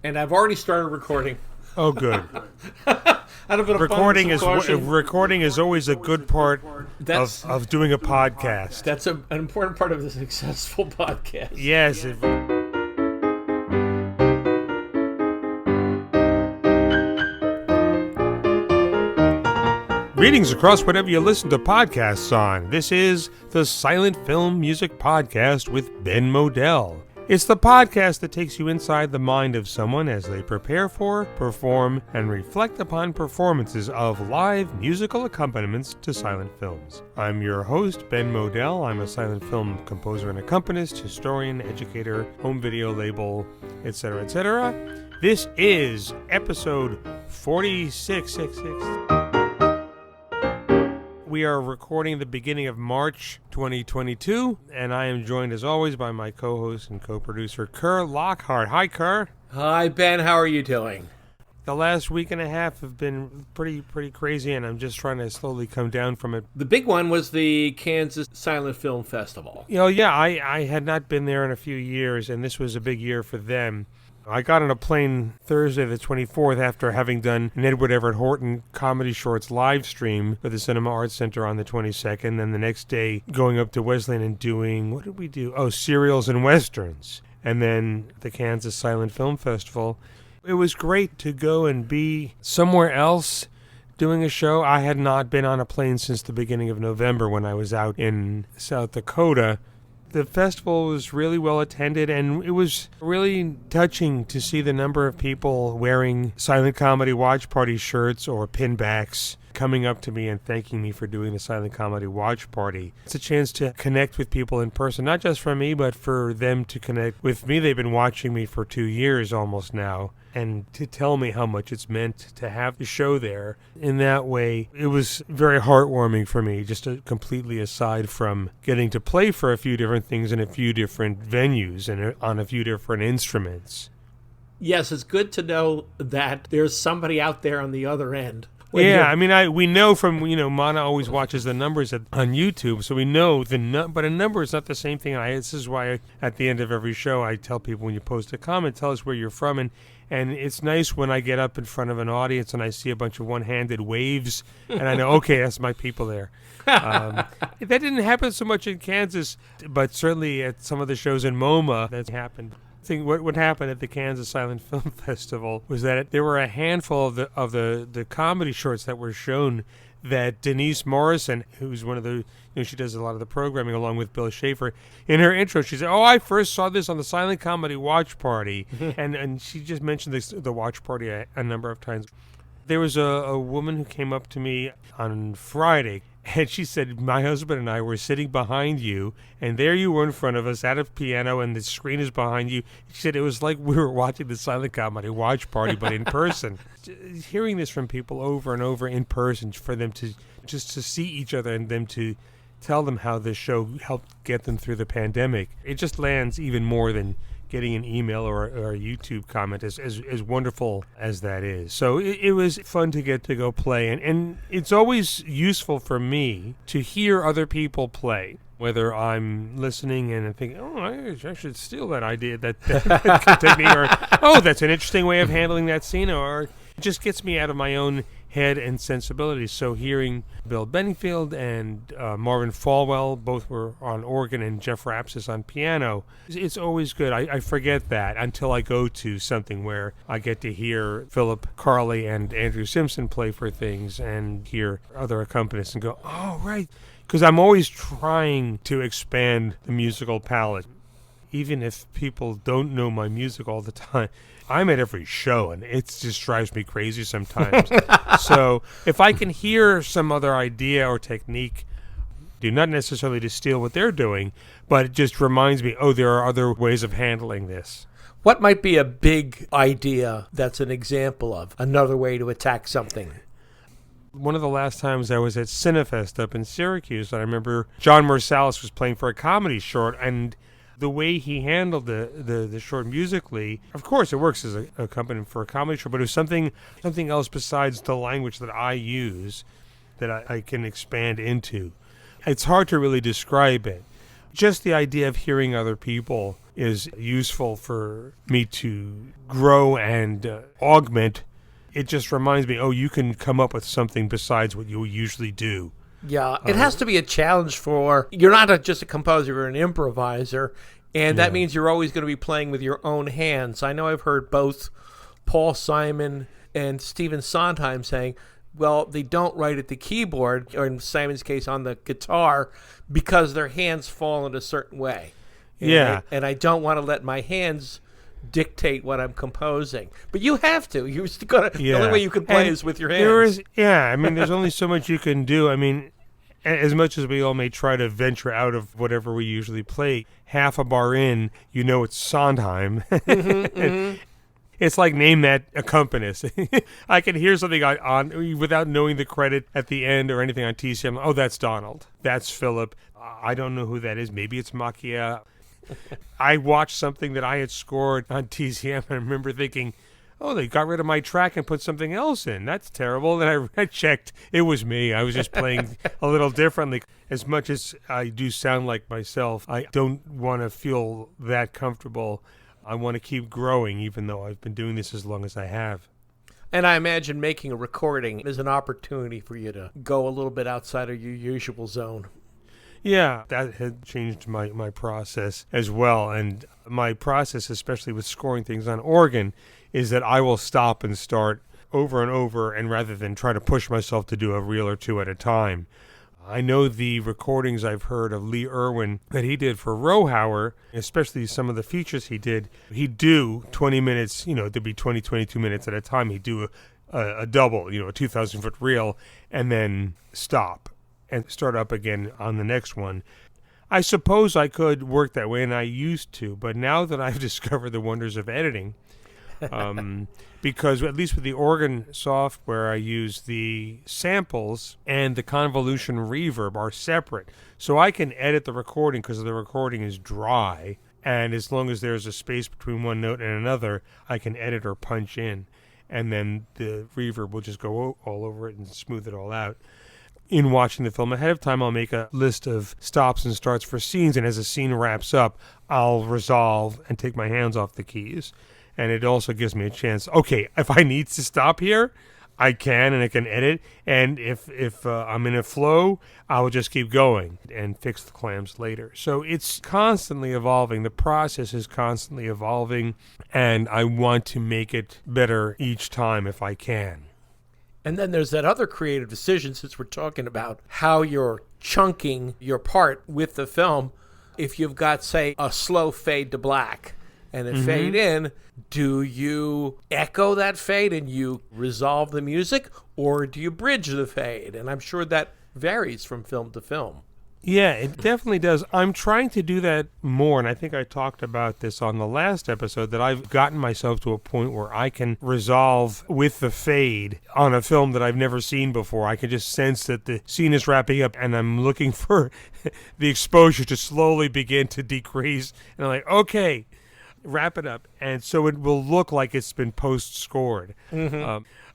And I've already started recording. Oh, good. Out of an Recording abundance of caution. is always a good part of doing a podcast. That's an important part of the successful podcast. Yes. Greetings across whatever you listen to podcasts on. This is the Silent Film Music Podcast with Ben Modell. It's the podcast that takes you inside the mind of someone as they prepare for, perform, and reflect upon performances of live musical accompaniments to silent films. I'm your host, Ben Modell. I'm a silent film composer and accompanist, historian, educator, home video label, etc., etc. This is episode 4666. We are recording the beginning of March 2022, and I am joined as always by my co-host and co-producer, Kerr Lockhart. Hi, Kerr. Hi, Ben. How are you doing? The last week and a half have been pretty crazy, and I'm just trying to slowly come down from it. The big one was the Kansas Silent Film Festival. I had not been there in a few years, and this was a big year for them. I got on a plane Thursday the 24th after having done an Edward Everett Horton Comedy Shorts live stream for the Cinema Arts Center on the 22nd. Then the next day going up to Wesleyan and doing, what did we do? Oh, Serials and Westerns. And then the Kansas Silent Film Festival. It was great to go and be somewhere else doing a show. I had not been on a plane since the beginning of November when I was out in South Dakota. The festival was really well attended, and it was really touching to see the number of people wearing Silent Comedy Watch Party shirts or pinbacks coming up to me and thanking me for doing the Silent Comedy Watch Party. It's a chance to connect with people in person, not just for me, but for them to connect with me. They've been watching me for 2 years almost now, and to tell me how much it's meant to have the show there. In that way, it was very heartwarming for me, just completely aside from getting to play for a few different things in a few different venues and on a few different instruments. Yes, it's good to know that there's somebody out there on the other end. Yeah, I mean, we know from, Mana always watches the numbers on YouTube, so we know but a number is not the same thing. This is why at the end of every show I tell people, when you post a comment, tell us where you're from, and it's nice when I get up in front of an audience and I see a bunch of one-handed waves, and I know, okay, that's my people there. That didn't happen so much in Kansas, but certainly at some of the shows in MoMA, that's happened. What happened at the Kansas Silent Film Festival was that there were a handful of the comedy shorts that were shown that Denise Morrison, who's one of the, she does a lot of the programming along with Bill Schaefer, in her intro she said, I first saw this on the Silent Comedy Watch Party, and she just mentioned the Watch Party a number of times. There was a woman who came up to me on Friday, and she said, my husband and I were sitting behind you, and there you were in front of us at a piano, and the screen is behind you. She said it was like we were watching the Silent Comedy Watch Party, but in person. Hearing this from people over and over in person, for them to just to see each other and them to tell them how this show helped get them through the pandemic, it just lands even more than getting an email or a YouTube comment, as wonderful as that is. So it was fun to get to go play, and it's always useful for me to hear other people play, whether I'm listening and I think, I should steal that idea, that technique, or, that's an interesting way of handling that scene, or it just gets me out of my own head and sensibilities. So hearing Bill Benningfield and Marvin Falwell, both were on organ, and Jeff Rapsis on piano, it's always good. I forget that until I go to something where I get to hear Philip Carley and Andrew Simpson play for things and hear other accompanists and go, oh, right. Because I'm always trying to expand the musical palette. Even if people don't know my music all the time, I'm at every show, and it just drives me crazy sometimes. So if I can hear some other idea or technique, not necessarily to steal what they're doing, but it just reminds me, there are other ways of handling this. What might be a big idea that's an example of another way to attack something? One of the last times I was at Cinefest up in Syracuse, I remember John Marsalis was playing for a comedy short, and the way he handled the short musically, of course it works as a accompaniment for a comedy show, but it was something else besides the language that I use that I can expand into. It's hard to really describe it. Just the idea of hearing other people is useful for me to grow and augment. It just reminds me, you can come up with something besides what you usually do. Yeah, it has to be a challenge you're not just a composer, you're an improviser, and that means you're always going to be playing with your own hands. I know I've heard both Paul Simon and Stephen Sondheim saying, well, they don't write at the keyboard, or in Simon's case on the guitar, because their hands fall in a certain way. And I don't want to let my hands dictate what I'm composing. But you have to. The only way you can play is with your hands. There's only so much you can do. I mean, as much as we all may try to venture out of whatever we usually play, half a bar in, it's Sondheim. It's like name that accompanist. I can hear something on without knowing the credit at the end or anything on TCM. Oh, that's Donald. That's Philip. I don't know who that is. Maybe it's Macchia. I watched something that I had scored on TCM and I remember thinking, they got rid of my track and put something else in. That's terrible. Then I checked. It was me. I was just playing a little differently. As much as I do sound like myself, I don't want to feel that comfortable. I want to keep growing, even though I've been doing this as long as I have. And I imagine making a recording is an opportunity for you to go a little bit outside of your usual zone. Yeah, that had changed my process as well. And my process, especially with scoring things on organ, is that I will stop and start over and over, and rather than try to push myself to do a reel or two at a time. I know the recordings I've heard of Lee Irwin that he did for Rohauer, especially some of the features he'd do 20 minutes, there'd be 20, 22 minutes at a time. He'd do a double, a 2,000-foot reel, and then stop and start up again on the next one. I suppose I could work that way, and I used to, but now that I've discovered the wonders of editing, because at least with the organ software, I use the samples and the convolution reverb are separate. So I can edit the recording because the recording is dry. And as long as there's a space between one note and another, I can edit or punch in. And then the reverb will just go all over it and smooth it all out. In watching the film ahead of time, I'll make a list of stops and starts for scenes. And as a scene wraps up, I'll resolve and take my hands off the keys. And it also gives me a chance, if I need to stop here, I can, and I can edit. And if I'm in a flow, I'll just keep going and fix the clams later. So it's constantly evolving. The process is constantly evolving, and I want to make it better each time if I can. And then there's that other creative decision, since we're talking about how you're chunking your part with the film. If you've got, say, a slow fade to black, and then fade in, do you echo that fade and you resolve the music, or do you bridge the fade? And I'm sure that varies from film to film. Yeah, it definitely does. I'm trying to do that more, and I think I talked about this on the last episode, that I've gotten myself to a point where I can resolve with the fade on a film that I've never seen before. I can just sense that the scene is wrapping up, and I'm looking for the exposure to slowly begin to decrease. And I'm like, okay, wrap it up, and so it will look like it's been post-scored.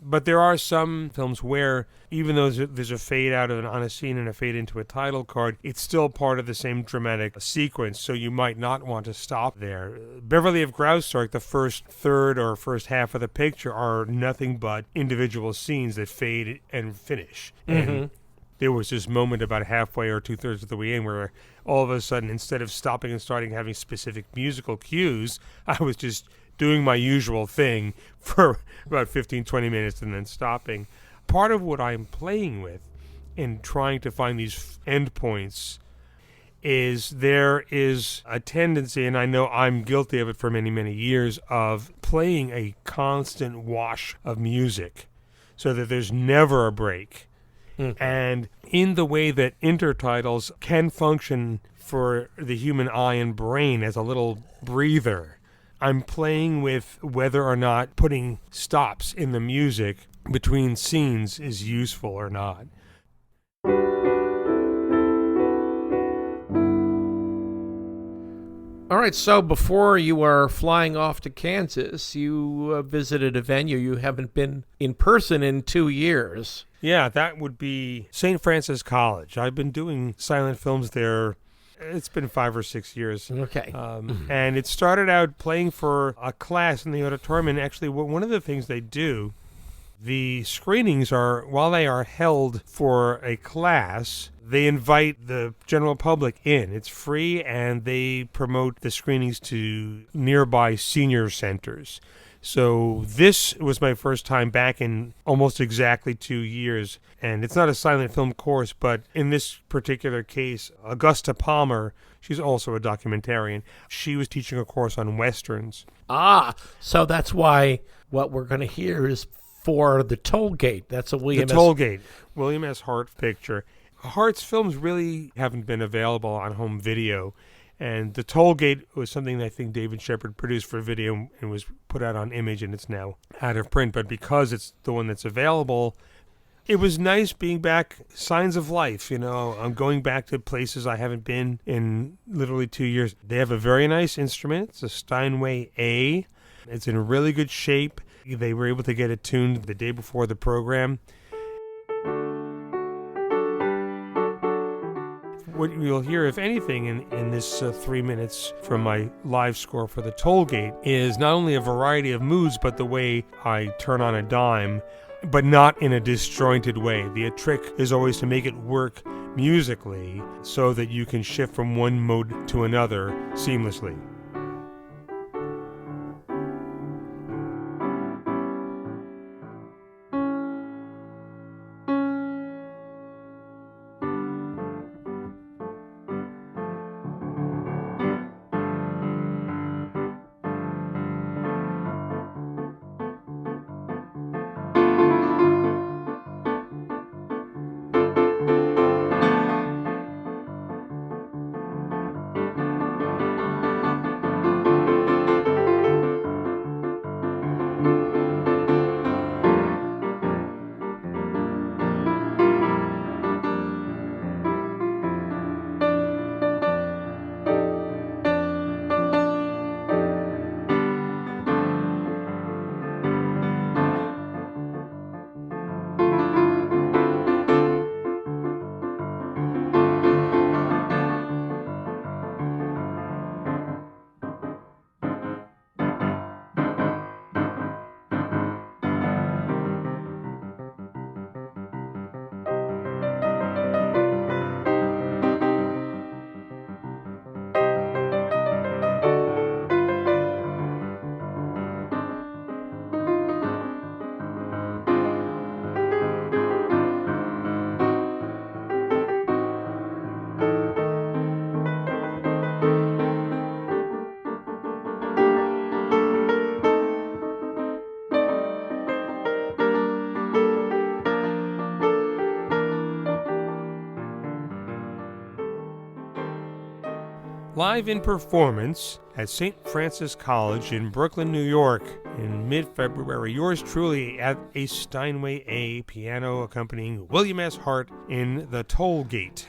But there are some films where, even though there's a fade out on a scene and a fade into a title card, it's still part of the same dramatic sequence, so you might not want to stop there. Beverly of Graustark, the first third or first half of the picture, are nothing but individual scenes that fade and finish. And there was this moment about halfway or two-thirds of the way in where all of a sudden, instead of stopping and starting having specific musical cues, I was just doing my usual thing for about 15, 20 minutes and then stopping. Part of what I'm playing with in trying to find these endpoints is there is a tendency, and I know I'm guilty of it for many, many years, of playing a constant wash of music so that there's never a break. And in the way that intertitles can function for the human eye and brain as a little breather, I'm playing with whether or not putting stops in the music between scenes is useful or not. All right, so before you were flying off to Kansas, you visited a venue you haven't been in person in 2 years. Yeah, that would be St. Francis College. I've been doing silent films there It's been 5 or 6 years. Okay. And it started out playing for a class in the auditorium. And actually, one of the things they do, the screenings are, while they are held for a class, they invite the general public in. It's free, and they promote the screenings to nearby senior centers. So this was my first time back in almost exactly 2 years. And it's not a silent film course, but in this particular case, Augusta Palmer, she's also a documentarian, she was teaching a course on Westerns. So that's why what we're going to hear is for The Toll Gate. That's a William The Toll Gate, William S. Hart picture. Hart's films really haven't been available on home video. And The Toll Gate was something that I think David Shepard produced for video and was put out on Image, and it's now out of print. But because it's the one that's available, it was nice being back. Signs of life, I'm going back to places I haven't been in literally 2 years. They have a very nice instrument. It's a Steinway A. It's in really good shape. They were able to get it tuned the day before the program. What you'll hear, if anything, in this 3 minutes from my live score for The Toll Gate is not only a variety of moods, but the way I turn on a dime, but not in a disjointed way. The trick is always to make it work musically so that you can shift from one mode to another seamlessly. Live in performance at St. Francis College in Brooklyn, New York in mid-February. Yours truly at a Steinway A piano accompanying William S. Hart in The Toll Gate.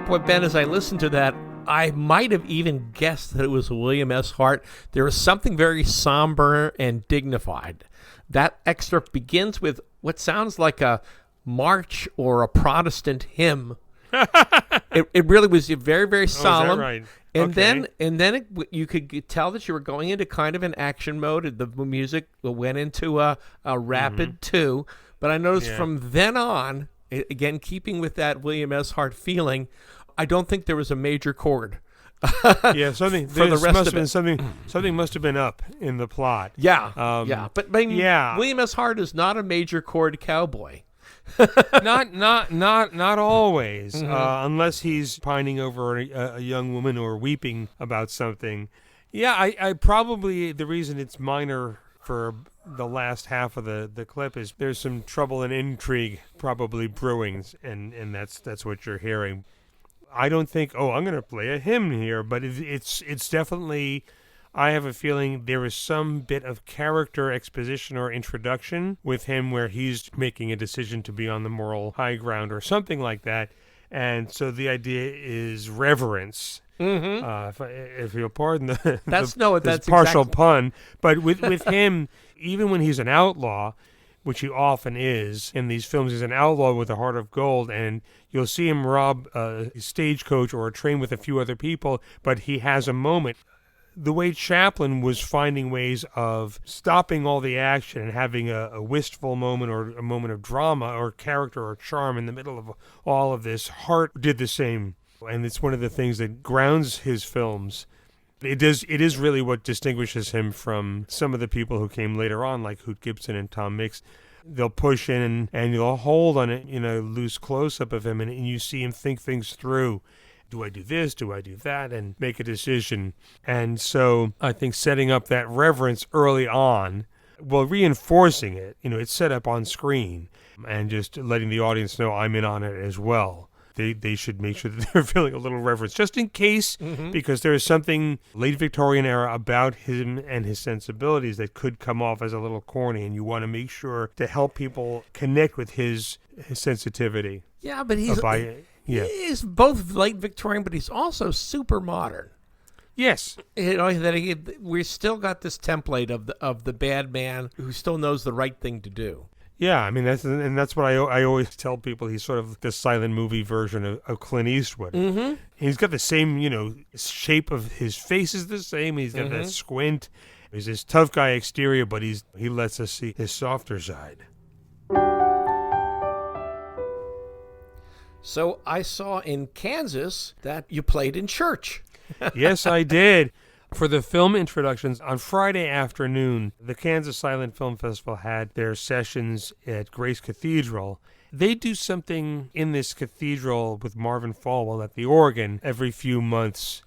Boy, Ben, as I listened to that, I might have even guessed that it was William S. Hart. There is something very somber and dignified. That excerpt begins with what sounds like a march or a Protestant hymn. It really was very, very solemn. Oh, is that right? And Okay. then you could tell that you were going into kind of an action mode. The music went into a rapid too. But I noticed from then on, again, keeping with that William S. Hart feeling, I don't think there was a major chord. Yeah, something for the rest must of have it. been something must have been up in the plot. Yeah. But I mean, yeah. William S. Hart is not a major chord cowboy. not always, unless he's pining over a young woman or weeping about something. Yeah, I probably, the reason it's minor for the last half of the clip is there's some trouble and intrigue probably brewing, and that's what you're hearing. I don't think, I'm going to play a hymn here, but it's definitely, I have a feeling there is some bit of character exposition or introduction with him where he's making a decision to be on the moral high ground or something like that. And so the idea is reverence. If you'll pardon That's partial exactly. pun, but with him, even when he's an outlaw, which he often is in these films, he's an outlaw with a heart of gold, and you'll see him rob a stagecoach or a train with a few other people, but he has a moment. The way Chaplin was finding ways of stopping all the action and having a wistful moment or a moment of drama or character or charm in the middle of all of this, Hart did the same. And it's one of the things that grounds his films. It is really what distinguishes him from some of the people who came later on, like Hoot Gibson and Tom Mix. They'll push in and you'll hold on it, loose close-up of him, and you see him think things through. Do I do this? Do I do that? And make a decision. And so I think setting up that reverence early on, well, reinforcing it, it's set up on screen, and just letting the audience know I'm in on it as well. They should make sure that they're feeling a little reverence, just in case, because there is something late Victorian era about him and his sensibilities that could come off as a little corny, and you want to make sure to help people connect with his sensitivity. Yeah, but he's both late Victorian, but he's also super modern. Yes. We still got this template of the bad man who still knows the right thing to do. Yeah, I mean that's what I always tell people. He's sort of the silent movie version of Clint Eastwood. Mm-hmm. He's got the same, shape of his face is the same. He's got that squint. He's this tough guy exterior, but he lets us see his softer side. So I saw in Kansas that you played in church. Yes, I did. For the film introductions, on Friday afternoon, the Kansas Silent Film Festival had their sessions at Grace Cathedral. They do something in this cathedral with Marvin Falwell at the organ every few months.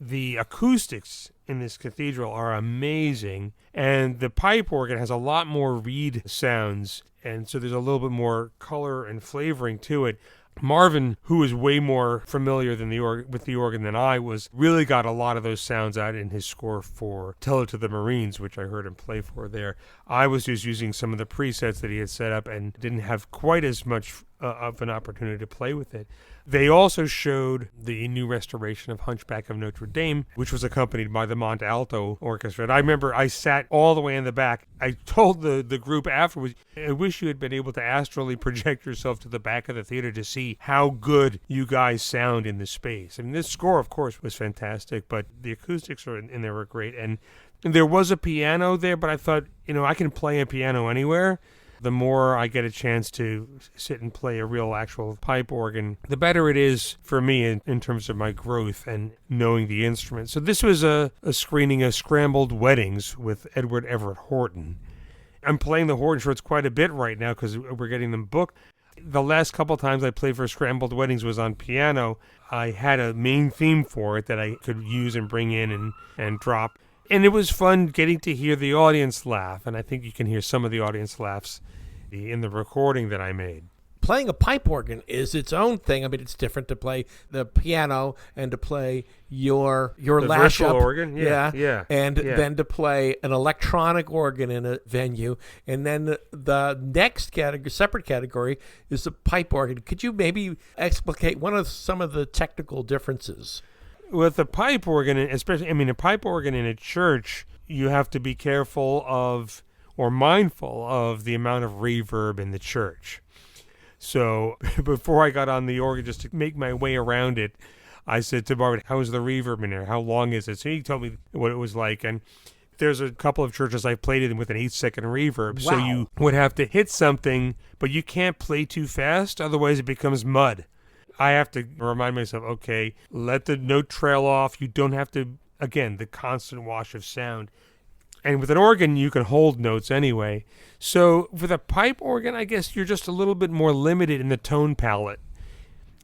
The acoustics in this cathedral are amazing, and the pipe organ has a lot more reed sounds, and so there's a little bit more color and flavoring to it. Marvin, who is way more familiar with the organ than I was, really got a lot of those sounds out in his score for Tell It to the Marines, which I heard him play for there. I was just using some of the presets that he had set up and didn't have quite as much of an opportunity to play with it. They also showed the new restoration of Hunchback of Notre Dame, which was accompanied by the Monte Alto Orchestra. And I remember I sat all the way in the back. I told the group afterwards, I wish you had been able to astrally project yourself to the back of the theater to see how good you guys sound in the space. I mean, this score, of course, was fantastic, but the acoustics in there were great. And there was a piano there, but I thought, I can play a piano anywhere. The more I get a chance to sit and play a real actual pipe organ, the better it is for me in terms of my growth and knowing the instrument. So this was a screening of Scrambled Weddings with Edward Everett Horton. I'm playing the Horton shorts quite a bit right now because we're getting them booked. The last couple times I played for Scrambled Weddings was on piano. I had a main theme for it that I could use and bring in and drop. And it was fun getting to hear the audience laugh, and I think you can hear some of the audience laughs in the recording that I made. Playing a pipe organ is its own thing. I mean, it's different to play the piano and to play your lash up organ, yeah, and then to play an electronic organ in a venue, and then the next separate category is the pipe organ. Could you maybe explicate some of the technical differences? With the pipe organ, especially, a pipe organ in a church, you have to be careful of or mindful of the amount of reverb in the church. So before I got on the organ, just to make my way around it, I said to Barbara, how is the reverb in there? How long is it? So he told me what it was like. And there's a couple of churches I've played in with an 8-second reverb. Wow. So you would have to hit something, but you can't play too fast, otherwise it becomes mud. I have to remind myself, okay, let the note trail off. You don't have to, again, the constant wash of sound. And with an organ, you can hold notes anyway. So with a pipe organ, I guess you're just a little bit more limited in the tone palette.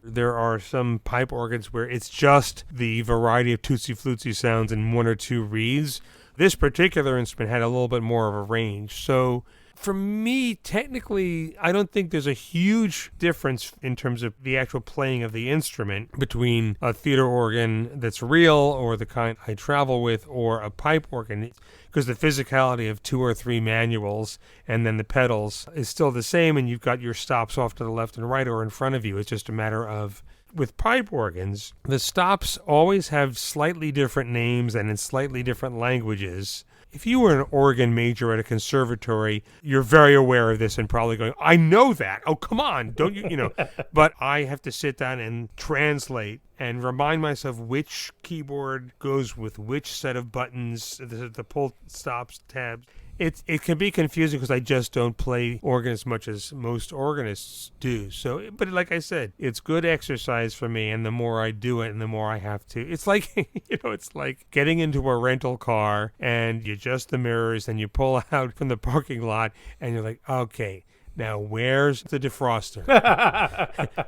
There are some pipe organs where it's just the variety of tootsie-flootsie sounds and one or two reeds. This particular instrument had a little bit more of a range. So for me, technically, I don't think there's a huge difference in terms of the actual playing of the instrument between a theater organ that's real or the kind I travel with or a pipe organ, because the physicality of 2 or 3 manuals and then the pedals is still the same, and you've got your stops off to the left and right or in front of you. It's just a matter of with pipe organs, the stops always have slightly different names and in slightly different languages. If you were an organ major at a conservatory, you're very aware of this and probably going, I know that. Oh, come on. Don't you, But I have to sit down and translate and remind myself which keyboard goes with which set of buttons, the pull stops, tabs. It can be confusing because I just don't play organ as much as most organists do. So, but like I said, it's good exercise for me, and the more I do it, and the more I have to. It's like it's like getting into a rental car and you adjust the mirrors and you pull out from the parking lot and you're like, okay. Now, where's the defroster?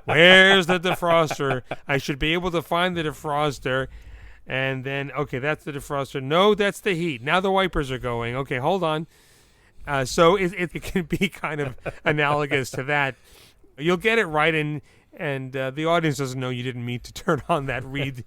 Where's the defroster? I should be able to find the defroster. And then, okay, that's the defroster. No, that's the heat. Now the wipers are going. Okay, hold on. So it can be kind of analogous to that. You'll get it right, and the audience doesn't know you didn't mean to turn on that reed.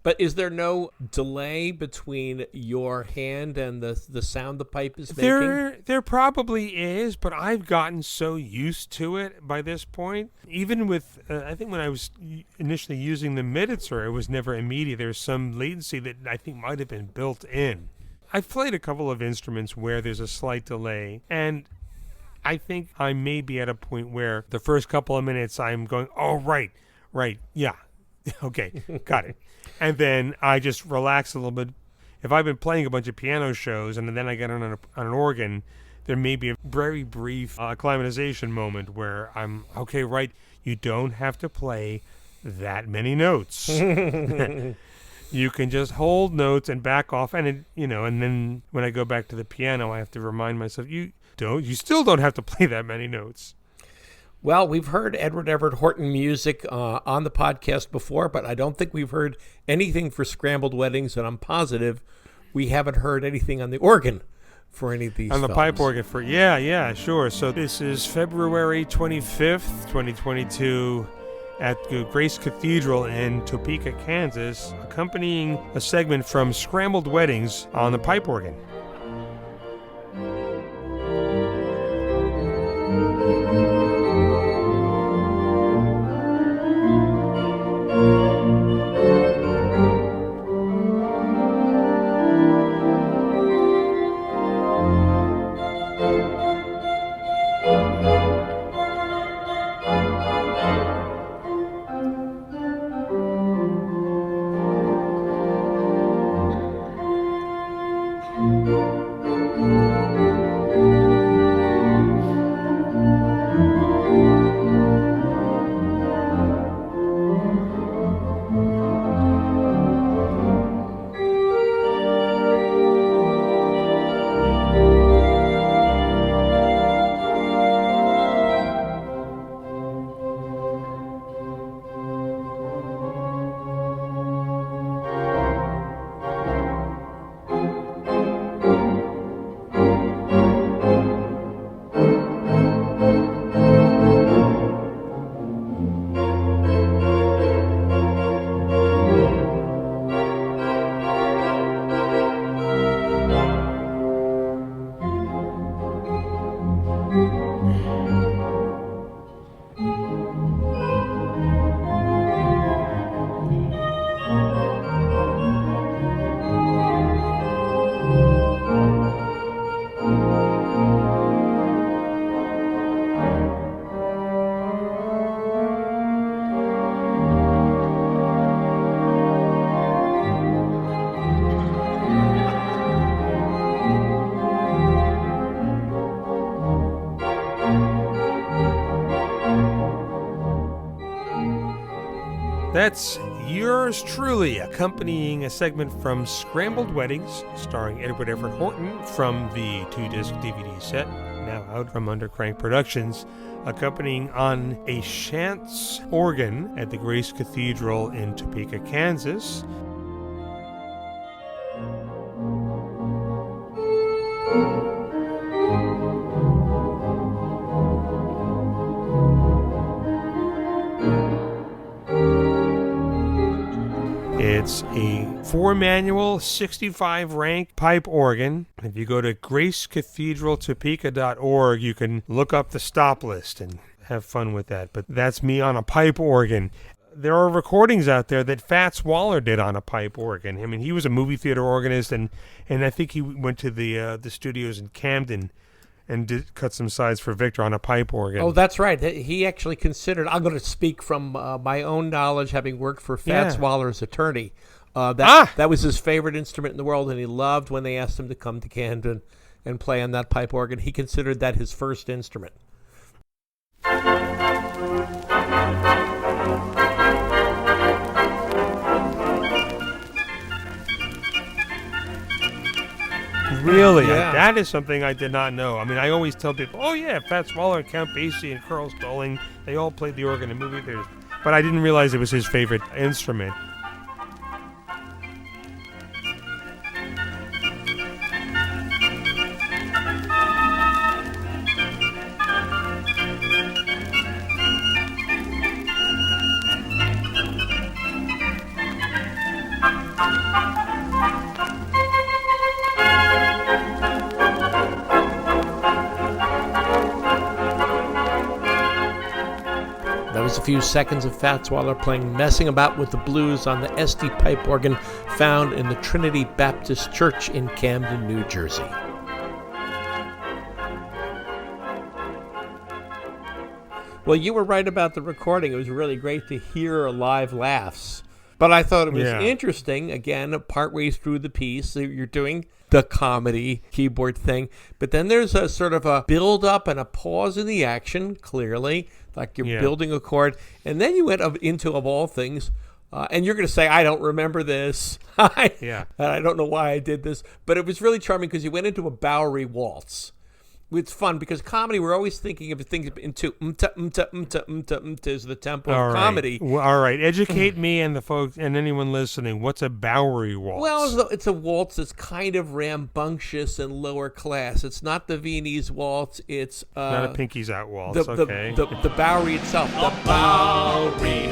But is there no delay between your hand and the sound the pipe is making? There probably is, but I've gotten so used to it by this point. Even with, I think when I was initially using the Miditzer, it was never immediate. There's some latency that I think might have been built in. I've played a couple of instruments where there's a slight delay, and I think I may be at a point where the first couple of minutes I'm going, oh, right, yeah, okay, got it. And then I just relax a little bit. If I've been playing a bunch of piano shows and then I get on an organ, there may be a very brief acclimatization moment where I'm, okay, right, you don't have to play that many notes. You can just hold notes and back off. And, and then when I go back to the piano, I have to remind myself, you still don't have to play that many notes. Well, we've heard Edward Everett Horton music on the podcast before, but I don't think we've heard anything for Scrambled Weddings, and I'm positive we haven't heard anything on the organ for any of these on the films. Pipe organ for, yeah, sure. So this is February 25th, 2022 at Grace Cathedral in Topeka, Kansas, accompanying a segment from Scrambled Weddings on the pipe organ. That's yours truly, accompanying a segment from Scrambled Weddings, starring Edward Everett Horton from the 2-disc DVD set, now out from Undercrank Productions, accompanying on a Chance organ at the Grace Cathedral in Topeka, Kansas. It's a 4-manual, 65-rank pipe organ. If you go to gracecathedraltopeka.org, you can look up the stop list and have fun with that. But that's me on a pipe organ. There are recordings out there that Fats Waller did on a pipe organ. I mean, he was a movie theater organist, and I think he went to the studios in Camden and cut some sides for Victor on a pipe organ. Oh, that's right. He actually considered, I'm going to speak from my own knowledge, having worked for Fats Waller's attorney. That was his favorite instrument in the world, and he loved when they asked him to come to Camden and play on that pipe organ. He considered that his first instrument. Really? Yeah. That is something I did not know. I mean, I always tell people, oh yeah, Fats Waller, Count Basie, and Carl Stalling, they all played the organ in movie theaters. But I didn't realize it was his favorite instrument. A few seconds of Fats Waller playing Messing About with the Blues on the SD pipe organ found in the Trinity Baptist Church in Camden, New Jersey. Well, you were right about the recording. It was really great to hear live laughs. But I thought it was interesting, again, partway through the piece, you're doing the comedy keyboard thing, but then there's a sort of a build-up and a pause in the action, clearly, like you're building a chord, and then you went into, of all things, and you're going to say, I don't remember this, and I don't know why I did this, but it was really charming because you went into a Bowery waltz. It's fun because comedy, we're always thinking of things into is the tempo of comedy. Well, all right, educate me and the folks and anyone listening. What's a Bowery waltz? Well, it's a waltz that's kind of rambunctious and lower class. It's not the Viennese waltz. It's not a Pinky's Out waltz. The Bowery itself. The Bowery.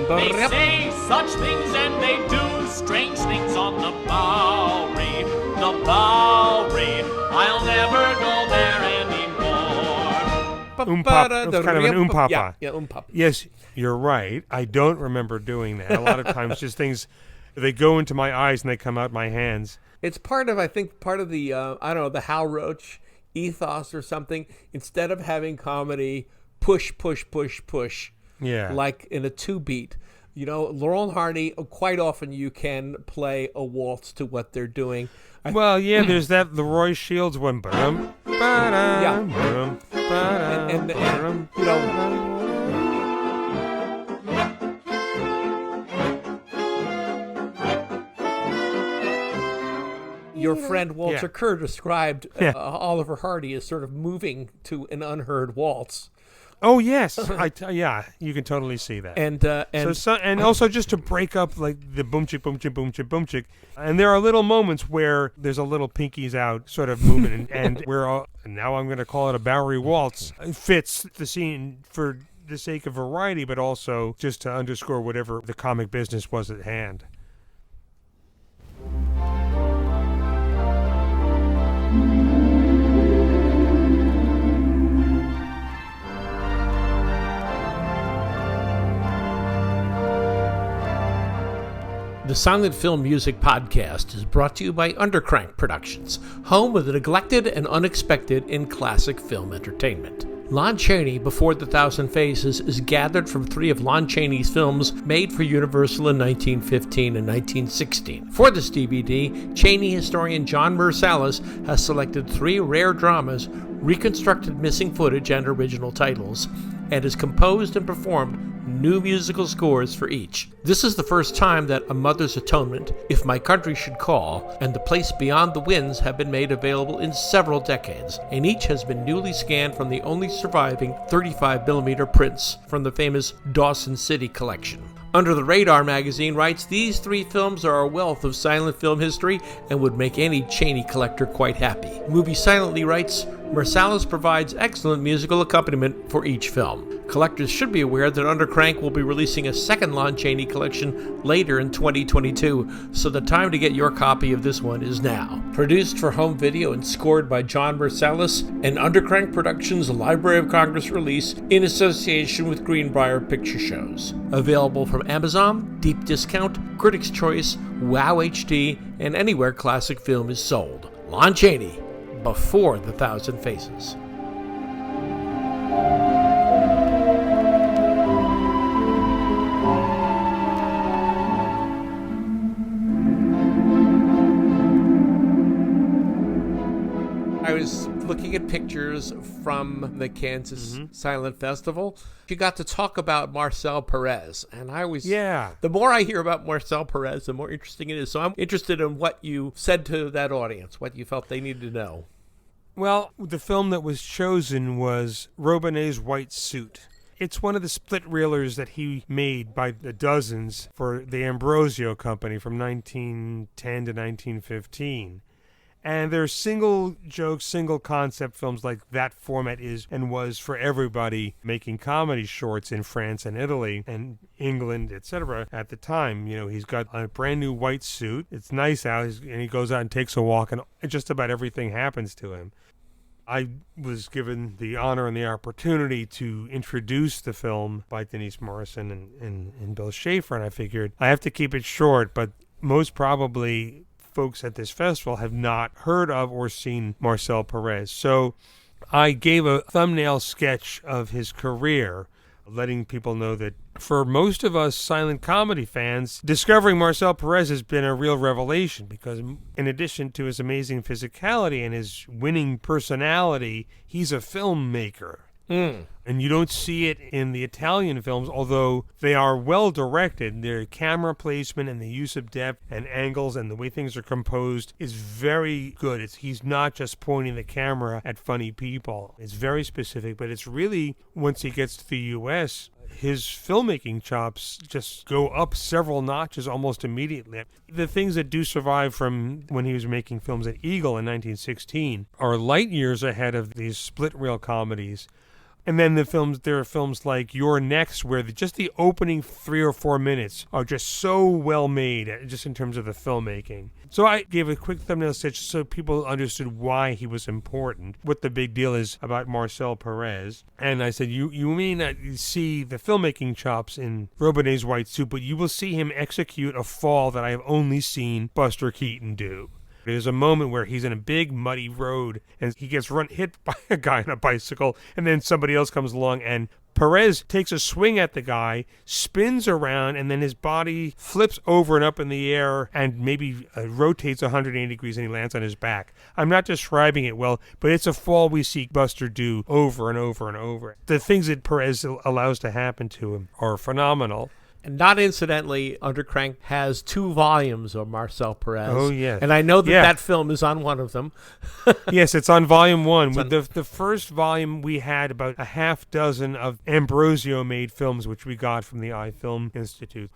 They say such things and they do strange things on the Bowery. The Bowery. I'll never go there anymore. It's kind of an umpapa. Yeah, umpapa. Yes, you're right. I don't remember doing that. A lot of times just things, they go into my eyes and they come out my hands. It's part of the, I don't know, the Hal Roach ethos or something. Instead of having comedy, push, like in a two-beat. You know, Laurel and Hardy, quite often you can play a waltz to what they're doing. There's the Roy Shields one. And you know, your friend Walter Kerr described Oliver Hardy as sort of moving to an unheard waltz. Oh yes, you can totally see that. And also just to break up like the boom chick, and there are little moments where there's a little Pinky's Out sort of movement, and now I'm going to call it a Bowery waltz. It fits the scene for the sake of variety, but also just to underscore whatever the comic business was at hand. The Silent Film Music Podcast is brought to you by Undercrank Productions, home of the neglected and unexpected in classic film entertainment. Lon Chaney, Before the Thousand Faces, is gathered from 3 of Lon Chaney's films made for Universal in 1915 and 1916. For this DVD, Chaney historian John Mersalis has selected 3 rare dramas, reconstructed missing footage and original titles, and has composed and performed new musical scores for each. This is the first time that A Mother's Atonement, If My Country Should Call, and The Place Beyond the Winds have been made available in several decades, and each has been newly scanned from the only surviving 35mm prints from the famous Dawson City collection. Under the Radar magazine writes, these 3 films are a wealth of silent film history and would make any Chaney collector quite happy. Movie Silently writes, Marsalis provides excellent musical accompaniment for each film. Collectors should be aware that Undercrank will be releasing a second Lon Chaney collection later in 2022, so the time to get your copy of this one is now. Produced for home video and scored by John Marsalis, an Undercrank Productions Library of Congress release in association with Greenbrier Picture Shows. Available from Amazon, Deep Discount, Critics' Choice, WOW HD, and anywhere classic film is sold. Lon Chaney, Before the Thousand Faces. I was looking at pictures from the Kansas Silent Festival. You got to talk about Marcel Perez, and I was... Yeah. The more I hear about Marcel Perez, the more interesting it is. So I'm interested in what you said to that audience, what you felt they needed to know. Well, the film that was chosen was Robinet's White Suit. It's one of the split reelers that he made by the dozens for the Ambrosio Company from 1910 to 1915. And they're single joke, single concept films like that format is and was for everybody making comedy shorts in France and Italy and England, etc. at the time. You know, he's got a brand new white suit. It's nice out, and he goes out and takes a walk, and just about everything happens to him. I was given the honor and the opportunity to introduce the film by Denise Morrison and Bill Schaefer, and I figured I have to keep it short, but most probably folks at this festival have not heard of or seen Marcel Perez. So I gave a thumbnail sketch of his career, letting people know that for most of us silent comedy fans, discovering Marcel Perez has been a real revelation because in addition to his amazing physicality and his winning personality, he's a filmmaker. And you don't see it in the Italian films, although they are well directed. Their camera placement and the use of depth and angles and the way things are composed is very good. He's not just pointing the camera at funny people. It's very specific, but it's really, once he gets to the U.S., his filmmaking chops just go up several notches almost immediately. The things that do survive from when he was making films at Eagle in 1916 are light years ahead of these split reel comedies. And then there are films like You're Next, where just the opening 3 or 4 minutes are just so well made, just in terms of the filmmaking. So I gave a quick thumbnail sketch so people understood why he was important, what the big deal is about Marcel Perez. And I said, you may not see the filmmaking chops in Robinet's White Suit, but you will see him execute a fall that I have only seen Buster Keaton do. There's a moment where he's in a big muddy road and he gets hit by a guy on a bicycle, and then somebody else comes along and Perez takes a swing at the guy, spins around, and then his body flips over and up in the air and maybe rotates 180 degrees and he lands on his back. I'm not describing it well, but it's a fall we see Buster do over and over and over. The things that Perez allows to happen to him are phenomenal. And not incidentally, Undercrank has 2 volumes of Marcel Perez. Oh, yes. And I know that that film is on one of them. Yes, it's on volume 1. With the first volume, we had about a half dozen of Ambrosio-made films, which we got from the iFilm Institute.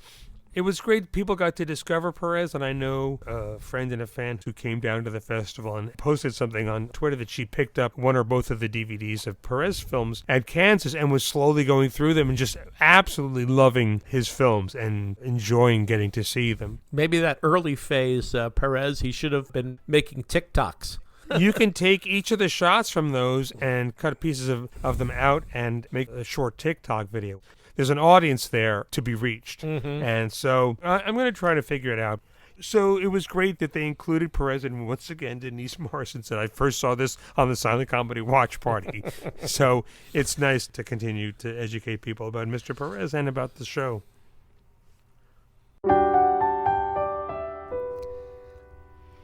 It was great. People got to discover Perez, and I know a friend and a fan who came down to the festival and posted something on Twitter that she picked up one or both of the DVDs of Perez films at Kansas and was slowly going through them and just absolutely loving his films and enjoying getting to see them. Maybe that early phase, Perez, he should have been making TikToks. You can take each of the shots from those and cut pieces of them out and make a short TikTok video. There's an audience there to be reached. And so I'm going to try to figure it out. So it was great that they included Perez, and once again, Denise Morrison said, I first saw this on the Silent Comedy Watch Party. So it's nice to continue to educate people about Mr. Perez and about the show.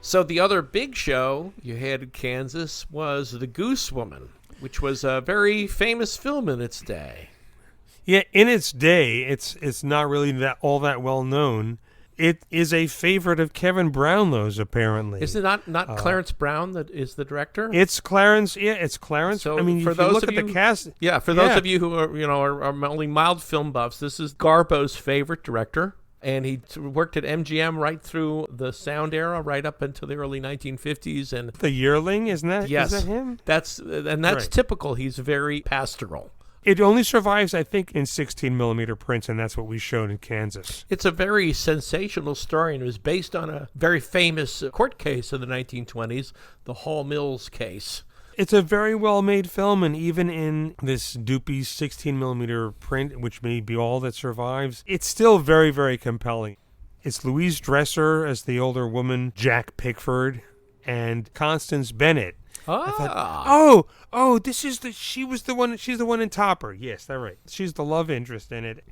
So the other big show you had in Kansas was The Goose Woman, which was a very famous film in its day. Yeah, in its day, it's not really all that well known. It is a favorite of Kevin Brownlow's, apparently. Is it not Clarence Brown that is the director? It's Clarence. Yeah, it's Clarence. So I mean, for if you those look of at you, the cast. Yeah, for those of you who are only mild film buffs, this is Garbo's favorite director. and he worked at MGM right through the sound era, right up into the early 1950s. And The Yearling, isn't that? yes, Is that him? that's Right. typical. He's very pastoral. It only survives, I think, in 16 millimeter prints, and that's what we showed in Kansas. It's a very sensational story, and it was based on a very famous court case of the 1920s, the Hall Mills case. It's a very well-made film, and even in this doopy 16 millimeter print, which may be all that survives, it's still very, very compelling. It's Louise Dresser as the older woman, Jack Pickford, and Constance Bennett. She's the one in Topper. Yes, that's right. She's the love interest in it.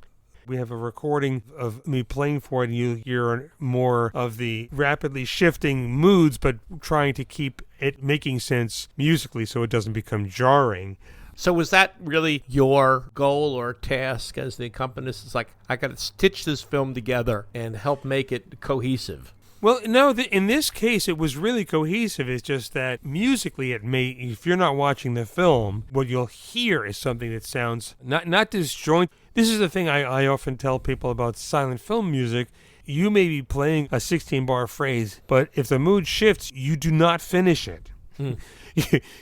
We have a recording of me playing for it, and you hear more of the rapidly shifting moods, but trying to keep it making sense musically so it doesn't become jarring. So was that really your goal or task as the accompanist? It's like, I got to stitch this film together and help make it cohesive. Well, no, in this case, it was really cohesive. It's just that musically, if you're not watching the film, what you'll hear is something that sounds not disjointed. This is the thing I often tell people about silent film music. You may be playing a 16-bar phrase, but if the mood shifts, you do not finish it.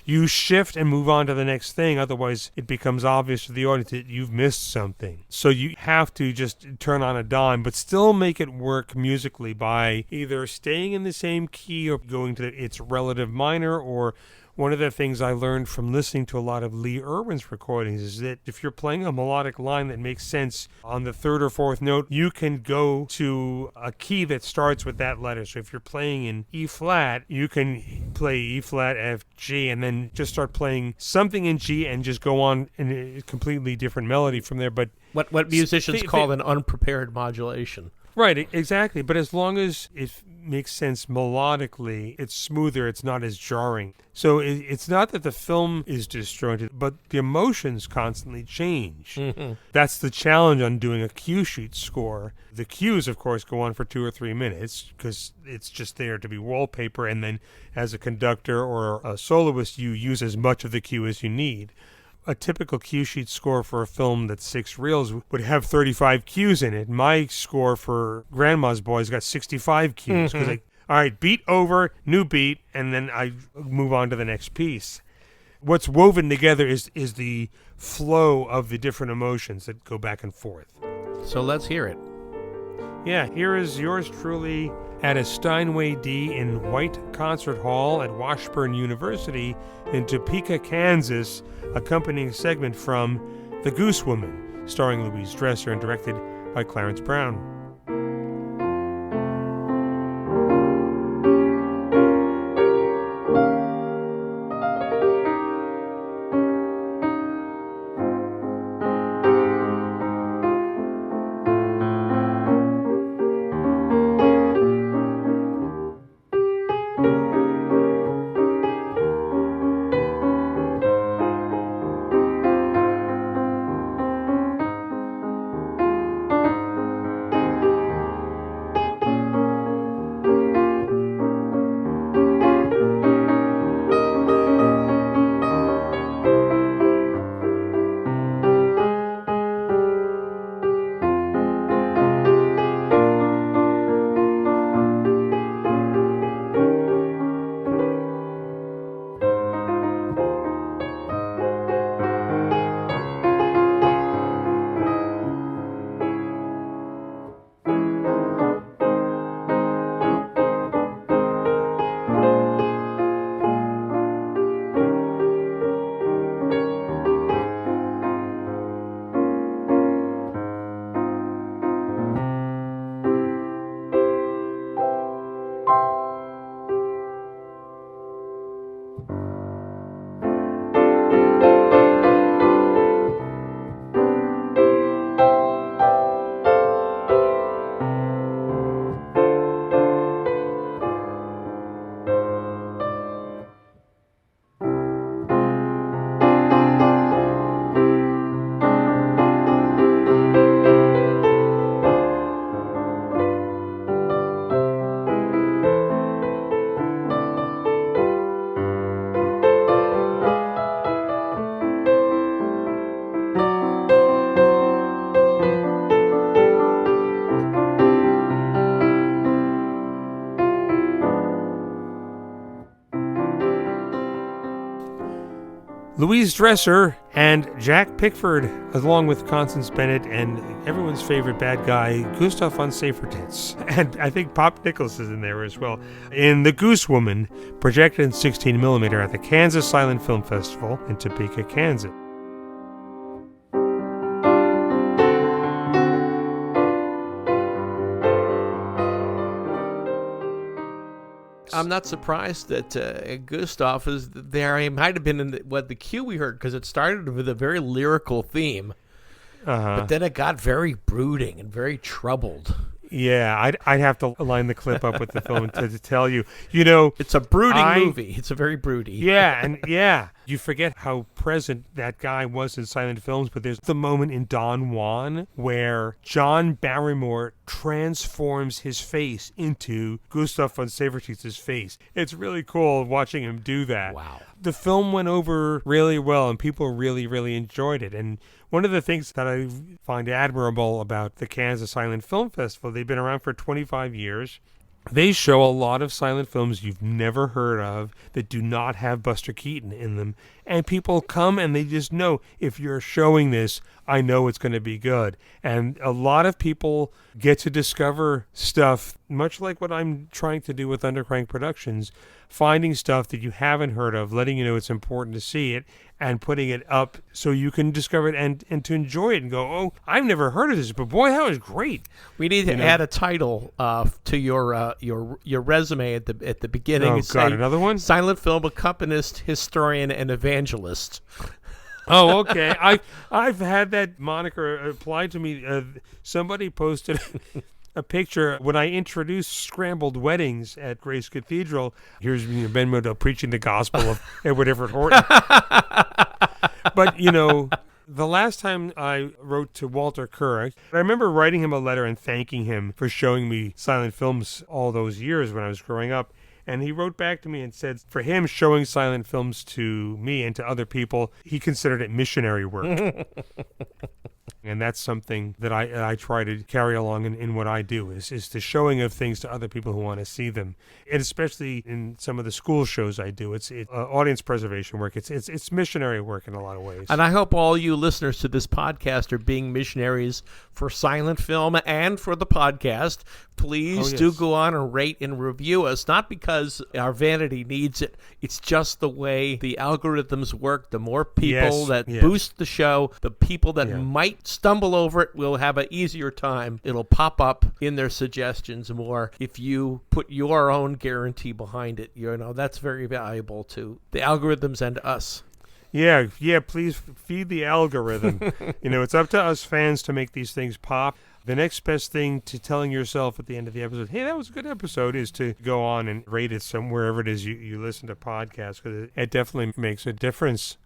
You shift and move on to the next thing. Otherwise, it becomes obvious to the audience that you've missed something. So you have to just turn on a dime, but still make it work musically by either staying in the same key or going to its relative minor. Or one of the things I learned from listening to a lot of Lee Irwin's recordings is that if you're playing a melodic line that makes sense on the third or fourth note, you can go to a key that starts with that letter. So if you're playing in E flat, you can play E flat, F, G, and then just start playing something in G and just go on in a completely different melody from there. But What musicians call an unprepared modulation. right, exactly. But as long as it makes sense melodically, it's smoother, it's not as jarring. So it's not that the film is disjointed, but the emotions constantly change. Mm-hmm. That's the challenge on doing a cue sheet score. The cues, of course, go on for 2 or 3 minutes because it's just there to be wallpaper, and then as a conductor or a soloist, you use as much of the cue as you need. A typical cue sheet score for a film that's 6 reels would have 35 cues in it. My score for Grandma's Boys got 65 cues because all right, beat over, new beat, and then I move on to the next piece. What's woven together is the flow of the different emotions that go back and forth. So let's hear it. Yeah, here is yours truly at a Steinway D in White Concert Hall at Washburn University in Topeka, Kansas, accompanying segment from The Goose Woman, starring Louise Dresser and directed by Clarence Brown. Louise Dresser and Jack Pickford, along with Constance Bennett and everyone's favorite bad guy, Gustav von Safertits. And I think Pop Nichols is in there as well. In The Goose Woman, projected in 16mm at the Kansas Silent Film Festival in Topeka, Kansas. I'm not surprised that Gustav is there. He might have been in the cue we heard, because it started with a very lyrical theme, but then it got very brooding and very troubled. Yeah, I'd have to line the clip up with the film to tell you. You know, It's a brooding movie. It's a very broody. Yeah, you forget how present that guy was in silent films, but there's the moment in Don Juan where John Barrymore transforms his face into Gustav von Safertits' face. It's really cool watching him do that. Wow. The film went over really well, and people really, really enjoyed it. And one of the things that I find admirable about the Kansas Silent Film Festival, they've been around for 25 years. They show a lot of silent films you've never heard of that do not have Buster Keaton in them. And people come and they just know, if you're showing this, I know it's going to be good. And a lot of people get to discover stuff, much like what I'm trying to do with Undercrank Productions, finding stuff that you haven't heard of, letting you know it's important to see it, and putting it up so you can discover it and to enjoy it and go, oh, I've never heard of this, but boy, that was great. We need to add a title to your resume at the beginning. Oh, God, another one? Silent film accompanist, historian, and evangelist. Oh, okay. I've had that moniker applied to me. Somebody posted a picture when I introduced scrambled weddings at Grace Cathedral. Here's Ben Modell preaching the gospel of Edward Everett Horton. But, you know, the last time I wrote to Walter Kerr, I remember writing him a letter and thanking him for showing me silent films all those years when I was growing up. And he wrote back to me and said, for him, showing silent films to me and to other people, he considered it missionary work. And that's something that I try to carry along in what I do, is the showing of things to other people who want to see them. And especially in some of the school shows I do, it's audience preservation work. It's missionary work in a lot of ways. And I hope all you listeners to this podcast are being missionaries for silent film and for the podcast. Please do go on and rate and review us, not because our vanity needs it. It's just the way the algorithms work. The more people boost the show, the people that might stumble over it will have an easier time. It'll pop up in their suggestions more if you put your own guarantee behind it. You know, that's very valuable to the algorithms and us. Yeah, please feed the algorithm. You know, it's up to us fans to make these things pop. The next best thing to telling yourself at the end of the episode, hey, that was a good episode, is to go on and rate it wherever it is you listen to podcasts, because it definitely makes a difference.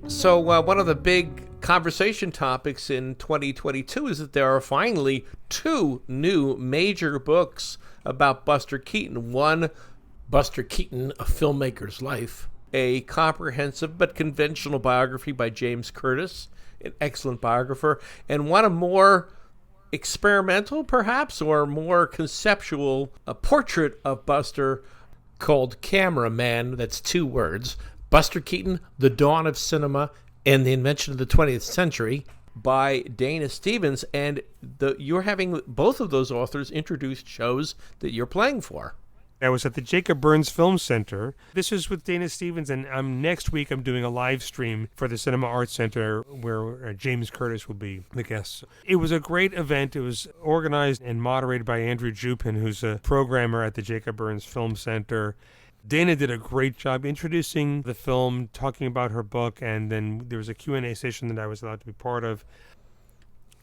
So one of the big conversation topics in 2022 is that there are finally 2 new major books about Buster Keaton. One, Buster Keaton, A Filmmaker's Life, a comprehensive but conventional biography by James Curtis, an excellent biographer, and one, a more experimental, perhaps, or more conceptual, a portrait of Buster called Cameraman. That's 2 words. Buster Keaton, The Dawn of Cinema and the Invention of the 20th Century by Dana Stevens. And you're having both of those authors introduce shows that you're playing for. I was at the Jacob Burns Film Center. This is with Dana Stevens, and next week I'm doing a live stream for the Cinema Arts Center where James Curtis will be the guest. It was a great event. It was organized and moderated by Andrew Jupin, who's a programmer at the Jacob Burns Film Center. Dana did a great job introducing the film, talking about her book, and then there was a Q&A session that I was allowed to be part of,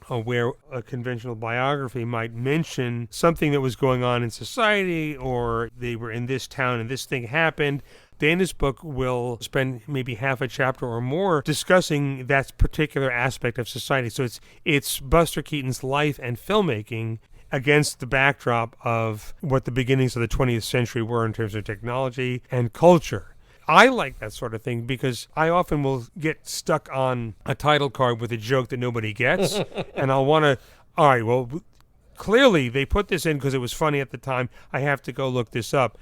where a conventional biography might mention something that was going on in society, or they were in this town and this thing happened. Dana's book will spend maybe half a chapter or more discussing that particular aspect of society. So it's Buster Keaton's life and filmmaking against the backdrop of what the beginnings of the 20th century were in terms of technology and culture. I like that sort of thing because I often will get stuck on a title card with a joke that nobody gets, and I'll want to, all right, well, clearly they put this in because it was funny at the time. I have to go look this up.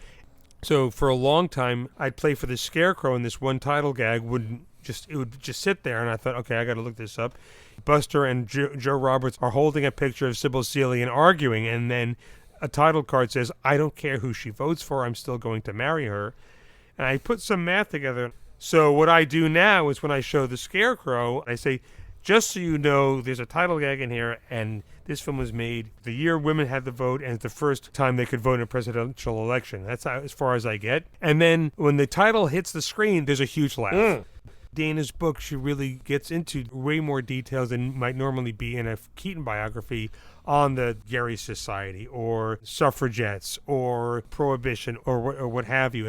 So for a long time, I'd play for the Scarecrow, and this one title gag would just sit there, and I thought, okay, I got to look this up. Buster and Joe Roberts are holding a picture of Sybil Seeley and arguing, and then a title card says, I don't care who she votes for, I'm still going to marry her. And I put some math together. So what I do now is when I show the Scarecrow, I say, just so you know, there's a title gag in here, and this film was made the year women had the vote, and it's the first time they could vote in a presidential election. That's as far as I get. And then when the title hits the screen, there's a huge laugh. Dana's book, she really gets into way more details than might normally be in a Keaton biography on the Gerry Society or suffragettes or prohibition or what have you.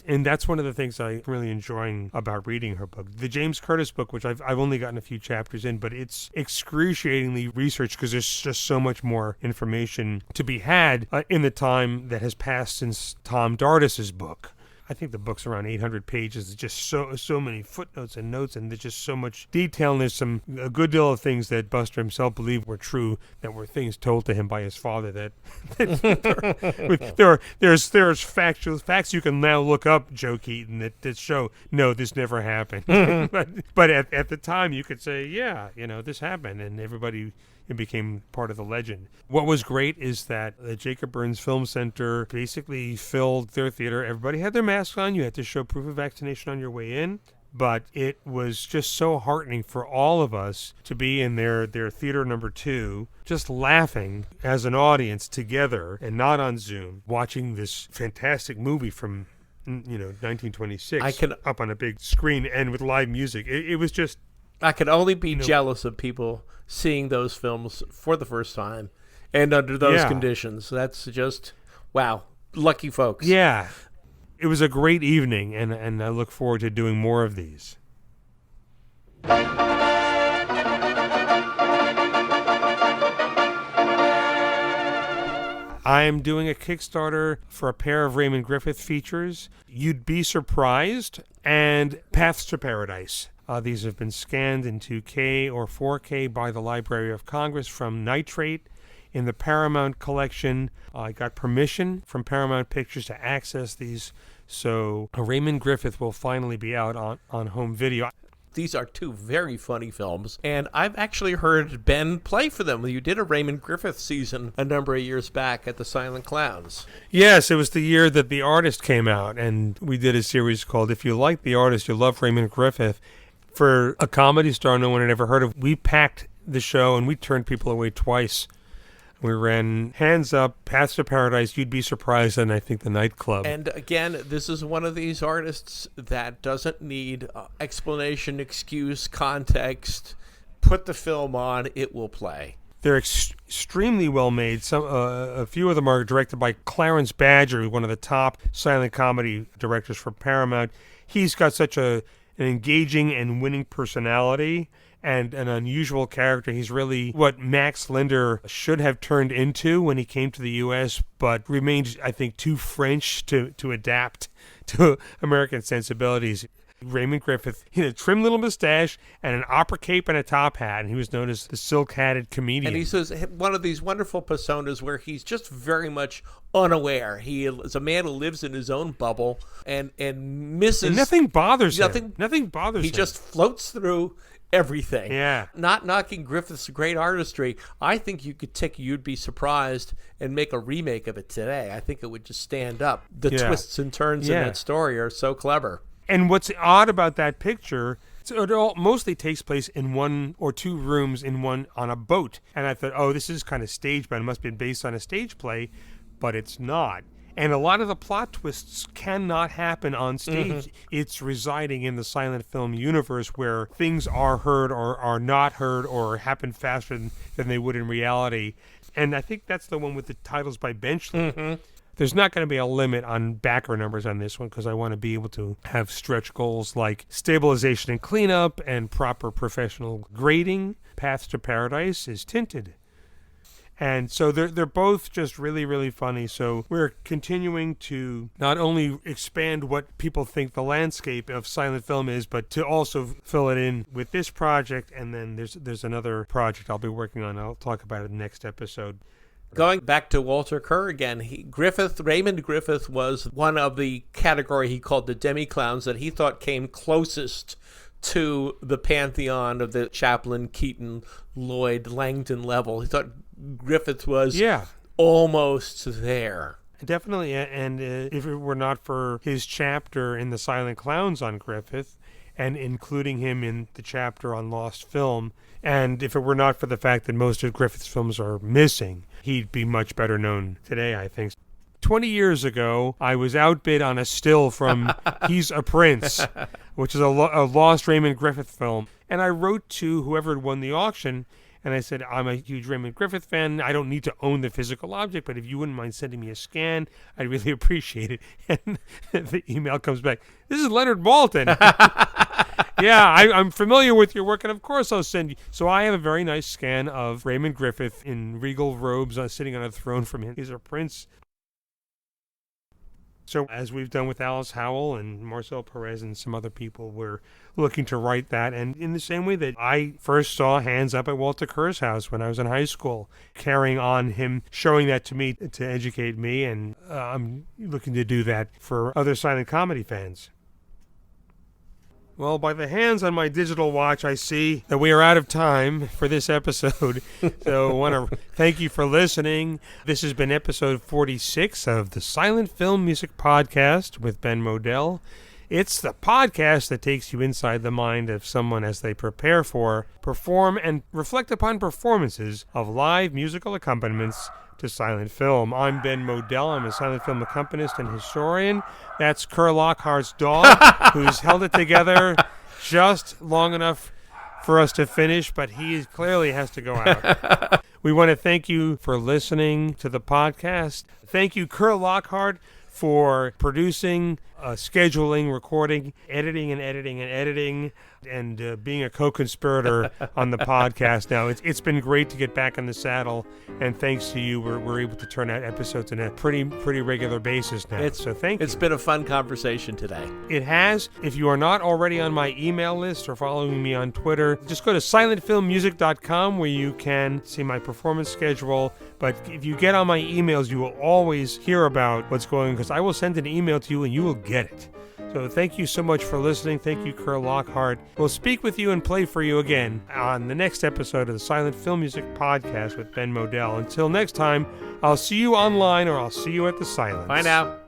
And that's one of the things I'm really enjoying about reading her book. The James Curtis book, which I've only gotten a few chapters in, but it's excruciatingly researched because there's just so much more information to be had in the time that has passed since Tom Dardis's book. I think the book's around 800 pages. There's just so many footnotes and notes, and there's just so much detail. And there's a good deal of things that Buster himself believed were true, that were things told to him by his father. There's facts you can now look up, Joe Keaton, that show no, this never happened. but at the time, you could say, yeah, this happened, and everybody. It became part of the legend. What was great is that the Jacob Burns Film Center basically filled their theater. Everybody had their masks on. You had to show proof of vaccination on your way in. But it was just so heartening for all of us to be in their theater number 2, just laughing as an audience together and not on Zoom, watching this fantastic movie from 1926 up on a big screen and with live music. It was just... I could only be jealous of people seeing those films for the first time and under those conditions. That's just, wow, lucky folks. Yeah. It was a great evening, and I look forward to doing more of these. I am doing a Kickstarter for a pair of Raymond Griffith features, You'd Be Surprised and Paths to Paradise. These have been scanned in 2K or 4K by the Library of Congress from Nitrate in the Paramount collection. I got permission from Paramount Pictures to access these, so Raymond Griffith will finally be out on home video. These are 2 very funny films, and I've actually heard Ben play for them. You did a Raymond Griffith season a number of years back at the Silent Clowns. Yes, it was the year that The Artist came out, and we did a series called If You Like The Artist, You'll Love Raymond Griffith. For a comedy star no one had ever heard of, we packed the show and we turned people away twice. We ran Hands Up, Paths to Paradise, You'd Be Surprised, and I think The Nightclub. And again, this is one of these artists that doesn't need explanation, excuse, context. Put the film on, it will play. They're extremely well made. A few of them are directed by Clarence Badger, one of the top silent comedy directors for Paramount. He's got such an engaging and winning personality and an unusual character. He's really what Max Linder should have turned into when he came to the U.S., but remained, I think, too French to adapt to American sensibilities. Raymond Griffith, he had a trim little mustache and an opera cape and a top hat, and he was known as the silk-hatted comedian. And he says one of these wonderful personas where he's just very much unaware. He is a man who lives in his own bubble and misses... And nothing bothers him. Nothing bothers him. He just floats through everything. Yeah. Not knocking Griffith's great artistry. I think you could take You'd Be Surprised and make a remake of it today. I think it would just stand up. The twists and turns in that story are so clever. And what's odd about that picture, it all mostly takes place in 1 or 2 rooms on a boat. And I thought, oh, this is kind of staged, but it must be based on a stage play, but it's not. And a lot of the plot twists cannot happen on stage. Mm-hmm. It's residing in the silent film universe where things are heard or are not heard or happen faster than they would in reality. And I think that's the one with the titles by Benchley. Mm-hmm. There's not going to be a limit on backer numbers on this one because I want to be able to have stretch goals like stabilization and cleanup and proper professional grading. Paths to Paradise is tinted. And so they're both just really, really funny. So we're continuing to not only expand what people think the landscape of silent film is, but to also fill it in with this project. And then there's another project I'll be working on. I'll talk about it in the next episode. Going back to Walter Kerr again, Raymond Griffith was one of the category he called the demi-clowns that he thought came closest to the pantheon of the Chaplin, Keaton, Lloyd, Langdon level. He thought Griffith was almost there. Definitely, and if it were not for his chapter in The Silent Clowns on Griffith, and including him in the chapter on Lost Film, and if it were not for the fact that most of Griffith's films are missing, he'd be much better known today, I think. 20 years ago, I was outbid on a still from He's a Prince, which is a lost Raymond Griffith film. And I wrote to whoever had won the auction, and I said, I'm a huge Raymond Griffith fan. I don't need to own the physical object, but if you wouldn't mind sending me a scan, I'd really appreciate it. And the email comes back, this is Leonard Maltin. Yeah, I'm familiar with your work, and of course I'll send you. So I have a very nice scan of Raymond Griffith in regal robes sitting on a throne from He's a Prince. So as we've done with Alice Howell and Marcel Perez and some other people, we're looking to write that. And in the same way that I first saw Hands Up at Walter Kerr's house when I was in high school, carrying on him showing that to me to educate me, and I'm looking to do that for other silent comedy fans. Well, by the hands on my digital watch, I see that we are out of time for this episode. So I want to thank you for listening. This has been episode 46 of the Silent Film Music Podcast with Ben Modell. It's the podcast that takes you inside the mind of someone as they prepare for, perform, and reflect upon performances of live musical accompaniments to silent film. I'm Ben Modell. I'm a silent film accompanist and historian. That's Kerr Lockhart's dog, who's held it together just long enough for us to finish, but he clearly has to go out. We want to thank you for listening to the podcast. Thank you, Kerr Lockhart, for producing, scheduling, recording, editing, and being a co-conspirator on the podcast. Now, it's been great to get back in the saddle, and thanks to you, we're able to turn out episodes on a pretty regular basis now. So thank you. It's been a fun conversation today. It has. If you are not already on my email list or following me on Twitter, just go to silentfilmmusic.com where you can see my performance schedule. But if you get on my emails, you will always hear about what's going on, because I will send an email to you and you will get it. So thank you so much for listening. Thank you, Kerr Lockhart. We'll speak with you and play for you again on the next episode of the Silent Film Music Podcast with Ben Modell. Until next time, I'll see you online or I'll see you at the Silence. Bye now.